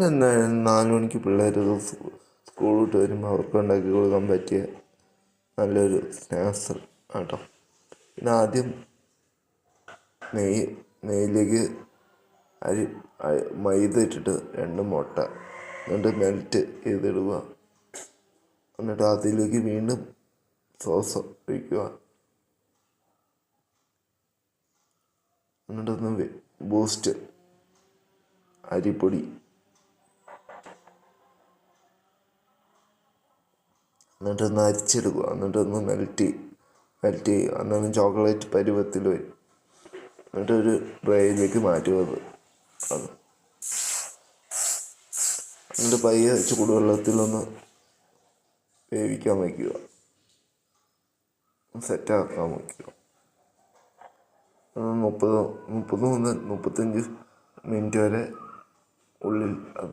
എന്തായാലും 4 മണിക്ക് പിള്ളേർ സ്കൂൾ വിട്ട് വരുമ്പോൾ അവർക്ക് ഉണ്ടാക്കി കൊടുക്കാൻ പറ്റിയ നല്ലൊരു സ്നാക്സ് കേട്ടോ. പിന്നെ ആദ്യം നെയ്യിലേക്ക് മൈദ ഇട്ടിട്ട് 2 മുട്ട എന്നിട്ട് മെൽറ്റ് ചെയ്തിടുക. എന്നിട്ട് അതിലേക്ക് വീണ്ടും സോസ് ഒഴിക്കുക. എന്നിട്ടൊന്ന് ബൂസ്റ്റ്, അരിപ്പൊടി, എന്നിട്ടൊന്ന് അരിച്ചെടുക്കുക. എന്നിട്ടൊന്ന് മെൽറ്റ് ചെയ്യുക. എന്നാലും ചോക്ലേറ്റ് പരുവത്തിൽ വരും. എന്നിട്ടൊരു ട്രേയിലേക്ക് മാറ്റുക. എന്നിട്ട് പയ്യെ ചൂടുവെള്ളത്തിലൊന്ന് വേവിക്കാൻ വയ്ക്കുക, സെറ്റാക്കാൻ വയ്ക്കുക. 30 മുതൽ 35 മിനിറ്റ് വരെ ഉള്ളിൽ